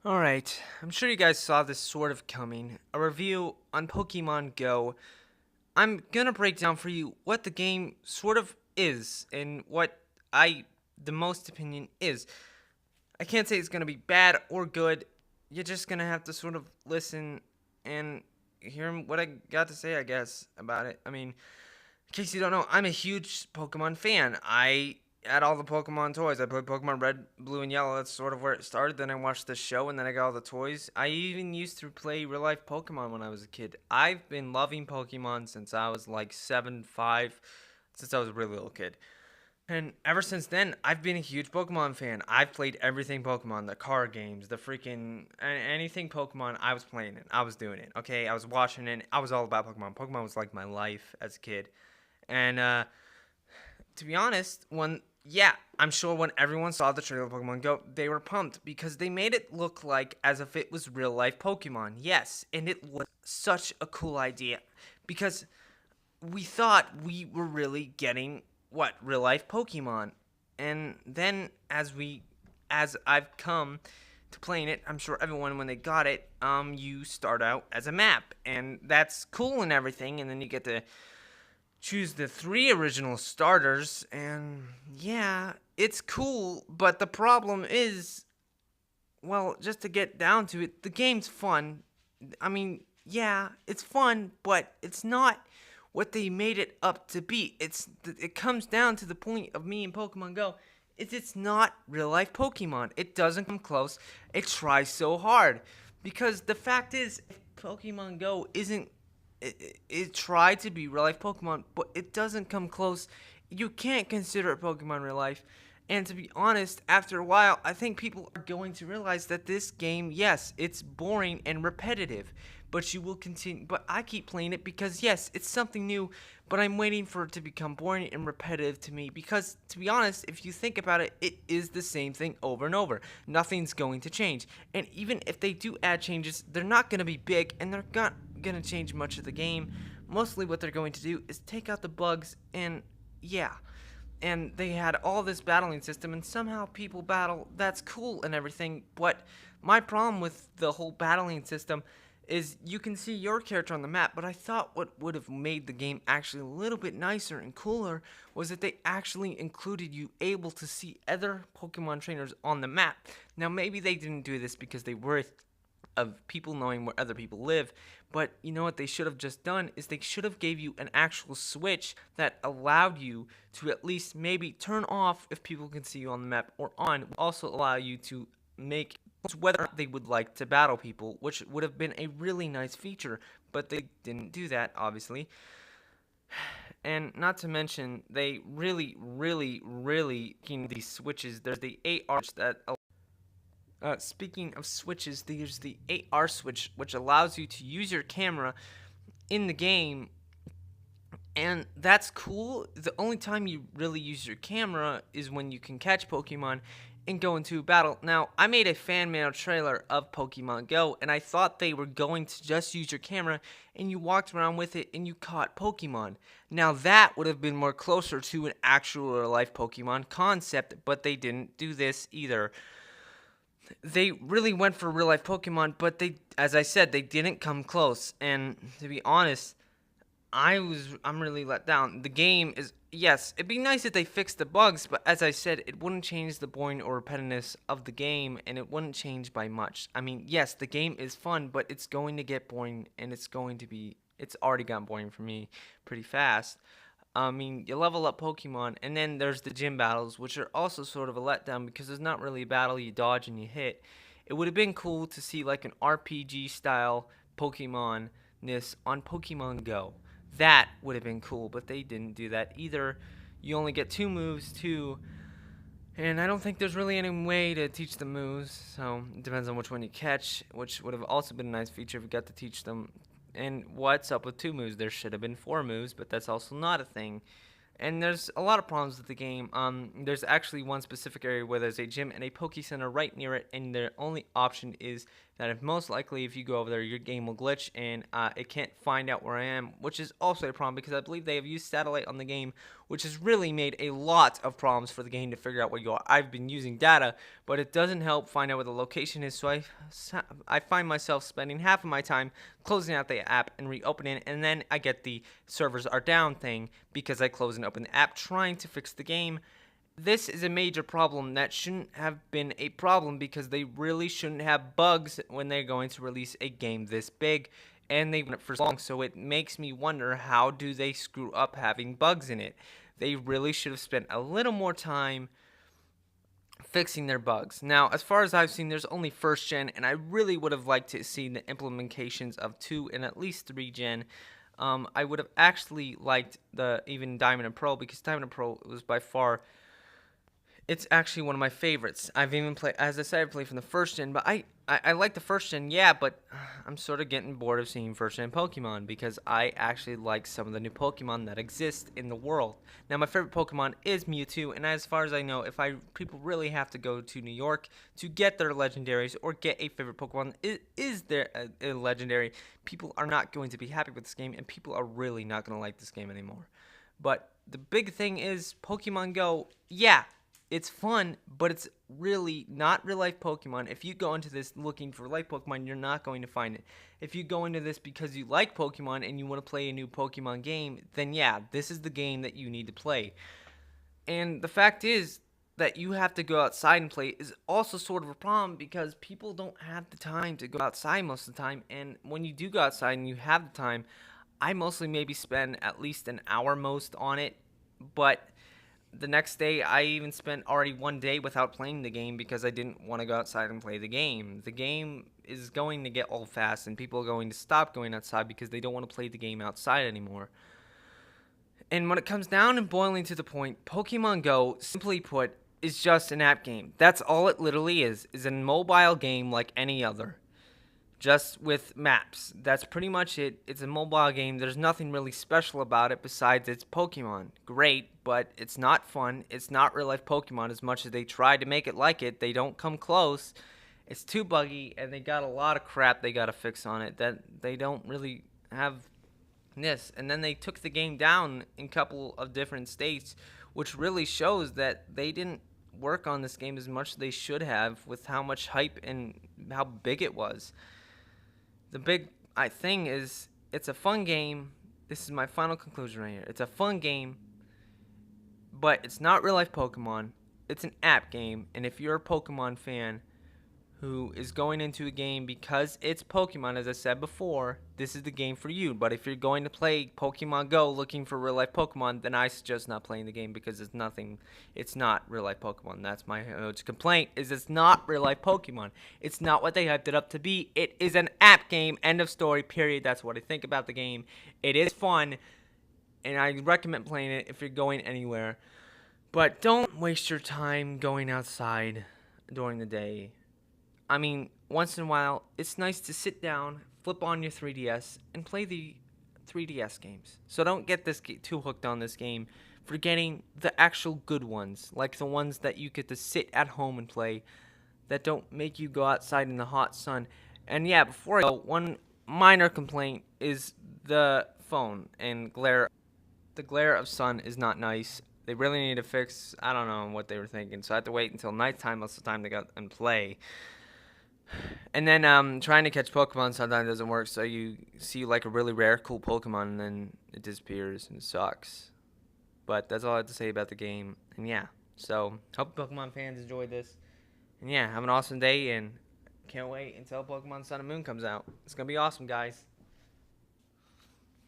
Alright, I'm sure you guys saw this sort of coming. A review on Pokemon Go. I'm gonna break down for you what the game sort of is and what the most opinion is. I can't say it's gonna be bad or good. You're just gonna have to sort of listen and hear what I got to say, I guess, about it. In case you don't know, I'm a huge Pokemon fan. I had all the Pokemon toys. I played Pokemon Red, Blue, and Yellow. That's sort of where it started. Then I watched the show, and then I got all the toys. I even used to play real life Pokemon when I was a kid. I've been loving Pokemon since I was like 7, 5, since I was a really little kid. And ever since then, I've been a huge Pokemon fan. I've played everything Pokemon, the card games, the freaking anything Pokemon. I was playing it. I was doing it. Okay, I was watching it. I was all about Pokemon. Pokemon was like my life as a kid. And to be honest, I'm sure when everyone saw the trailer of Pokemon Go, they were pumped because they made it look like as if it was real life Pokemon. Yes, and it was such a cool idea because we thought we were really getting what real life Pokemon. And then as I've come to playing it, I'm sure everyone when they got it, you start out as a map, and that's cool and everything, and then you get to choose the 3 original starters, and yeah, it's cool, but the problem is, well, just to get down to it, the game's fun. Yeah, it's fun, but it's not what they made it up to be. It comes down to the point of me and Pokemon Go. It's not real life Pokemon. It doesn't come close. It tries so hard because the fact is, if Pokemon Go isn't it tried to be real life Pokemon, but it doesn't come close. You can't consider it Pokemon real life. And to be honest, after a while, I think people are going to realize that this game, yes, it's boring and repetitive, but you will continue. But I keep playing it because, yes, it's something new, but I'm waiting for it to become boring and repetitive to me because, to be honest, if you think about it, it is the same thing over and over. Nothing's going to change. And even if they do add changes, they're not going to be big and they're not going to change much of the game. Mostly what they're going to do is take out the bugs and, yeah, and they had all this battling system and somehow people battle. That's cool and everything, but my problem with the whole battling system is you can see your character on the map, but I thought what would have made the game actually a little bit nicer and cooler was that they actually included you able to see other Pokemon trainers on the map. Now maybe they didn't do this because they were of people knowing where other people live. But you know what they should have just done is they should have gave you an actual switch that allowed you to at least maybe turn off if people can see you on the map, or on also allow you to make whether they would like to battle people, which would have been a really nice feature, but they didn't do that, obviously. And not to mention, they really these switches. There's the 8 arch that speaking of switches, there's the 8R switch, which allows you to use your camera in the game, and that's cool. The only time you really use your camera is when you can catch Pokemon and go into a battle. Now, I made a fan mail trailer of Pokemon Go, and I thought they were going to just use your camera and you walked around with it and you caught Pokemon. Now, that would have been more closer to an actual real life Pokemon concept, but they didn't do this either. They really went for real life Pokemon, but as I said, they didn't come close. And to be honest, I'm really let down. The game is, yes, it'd be nice if they fixed the bugs, but as I said, it wouldn't change the boring or repetitiveness of the game, and it wouldn't change by much. Yes, the game is fun, but it's going to get boring, and it's already gotten boring for me pretty fast. You level up Pokemon, and then there's the gym battles, which are also sort of a letdown because there's not really a battle. You dodge and you hit. It would have been cool to see like an RPG style Pokemon ness on Pokemon Go. That would have been cool, but they didn't do that either. You only get 2 moves too, and I don't think there's really any way to teach the moves. So it depends on which one you catch, which would have also been a nice feature if you got to teach them. And what's up with 2 moves? There should have been 4 moves, but that's also not a thing. And there's a lot of problems with the game. There's actually one specific area where there's a gym and a Poke Center right near it, and the only option is that if most likely if you go over there, your game will glitch and it can't find out where I am, which is also a problem because I believe they have used satellite on the game, which has really made a lot of problems for the game to figure out where you are. I've been using data, but it doesn't help find out where the location is, so I find myself spending half of my time closing out the app and reopening it, and then I get the servers are down thing because I close and open the app trying to fix the game. This is a major problem that shouldn't have been a problem because they really shouldn't have bugs when they're going to release a game this big, and they've done it for so long, so it makes me wonder, how do they screw up having bugs in it? They really should have spent a little more time fixing their bugs. Now, as far as I've seen, there's only first gen, and I really would have liked to see the implementations of 2 and at least 3 gen. I would have actually liked the even Diamond and Pearl, because Diamond and Pearl was by far, it's actually one of my favorites. I've even played, as I said, I played from the first gen, but I like the first gen, yeah, but I'm sort of getting bored of seeing first gen Pokemon because I actually like some of the new Pokemon that exist in the world. Now, my favorite Pokemon is Mewtwo, and as far as I know, if people really have to go to New York to get their legendaries or get a favorite Pokemon is there a legendary, people are not going to be happy with this game, and people are really not going to like this game anymore. But the big thing is Pokemon Go, yeah, it's fun, but it's really not real life Pokemon. If you go into this looking for life Pokemon, you're not going to find it. If you go into this because you like Pokemon and you want to play a new Pokemon game, then yeah, this is the game that you need to play. And the fact is that you have to go outside and play is also sort of a problem because people don't have the time to go outside most of the time. And when you do go outside and you have the time, I mostly maybe spend at least an hour most on it, but the next day I even spent already one day without playing the game because I didn't want to go outside and play the game. The game is going to get old fast, and people are going to stop going outside because they don't want to play the game outside anymore. And when it comes down and boiling to the point, Pokemon Go, simply put, is just an app game. That's all it literally is a mobile game like any other, just with maps. That's pretty much it. It's a mobile game. There's nothing really special about it besides it's Pokemon. Great, but it's not fun. It's not real life Pokemon as much as they try to make it like it. They don't come close. It's too buggy, and they got a lot of crap they got to fix on it that they don't really have this. And then they took the game down in a couple of different states, which really shows that they didn't work on this game as much as they should have with how much hype and how big it was. The big thing is, it's a fun game. This is my final conclusion right here. It's a fun game, but it's not real life Pokemon. It's an app game, and if you're a Pokemon fan who is going into a game because it's Pokemon, as I said before, this is the game for you. But if you're going to play Pokemon Go looking for real life Pokemon, then I suggest not playing the game because it's not real life Pokemon. That's my complaint, is it's not real life Pokemon. It's not what they hyped it up to be. It is an app game, end of story, period. That's what I think about the game. It is fun, and I recommend playing it if you're going anywhere. But don't waste your time going outside during the day. I mean, once in a while, it's nice to sit down, flip on your 3DS, and play the 3DS games. So don't get too hooked on this game, forgetting the actual good ones, like the ones that you get to sit at home and play, that don't make you go outside in the hot sun. And yeah, before I go, one minor complaint is the phone and glare. The glare of sun is not nice. They really need to fix, I don't know what they were thinking, so I have to wait until nighttime most of the time to go and play. And then trying to catch Pokemon sometimes doesn't work, so you see like a really rare, cool Pokemon, and then it disappears, and it sucks. But that's all I have to say about the game. And yeah, so hope Pokemon fans enjoyed this. And yeah, have an awesome day, and can't wait until Pokemon Sun and Moon comes out. It's going to be awesome, guys.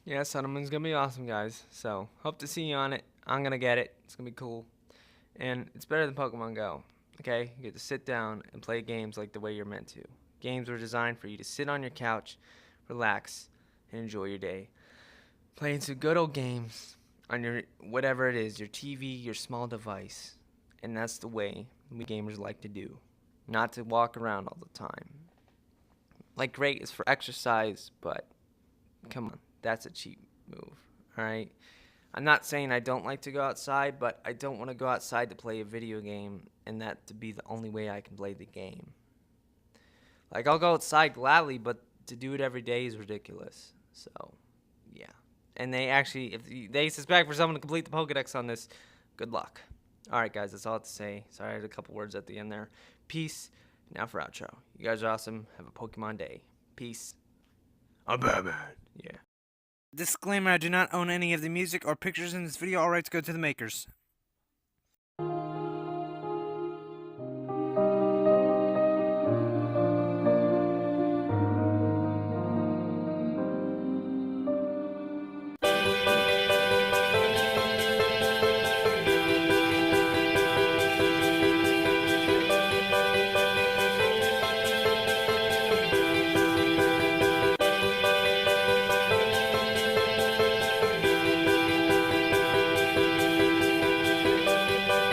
Yeah, Sun and Moon's going to be awesome, guys. So hope to see you on it. I'm going to get it. It's going to be cool. And it's better than Pokemon Go. Okay, you get to sit down and play games like the way you're meant to. Games were designed for you to sit on your couch, relax, and enjoy your day. Playing some good old games on your whatever it is, your TV, your small device. And that's the way we gamers like to do. Not to walk around all the time. Like, great is for exercise, but come on, that's a cheap move, alright? I'm not saying I don't like to go outside, but I don't want to go outside to play a video game and that to be the only way I can play the game. Like, I'll go outside gladly, but to do it every day is ridiculous. So, yeah. and they suspect for someone to complete the Pokedex on this, good luck. All right, guys, that's all I have to say. Sorry, I had a couple words at the end there. Peace. Now for outro. You guys are awesome. Have a Pokemon day. Peace. I'm Batman. Yeah. Disclaimer, I do not own any of the music or pictures in this video. All rights go to the makers.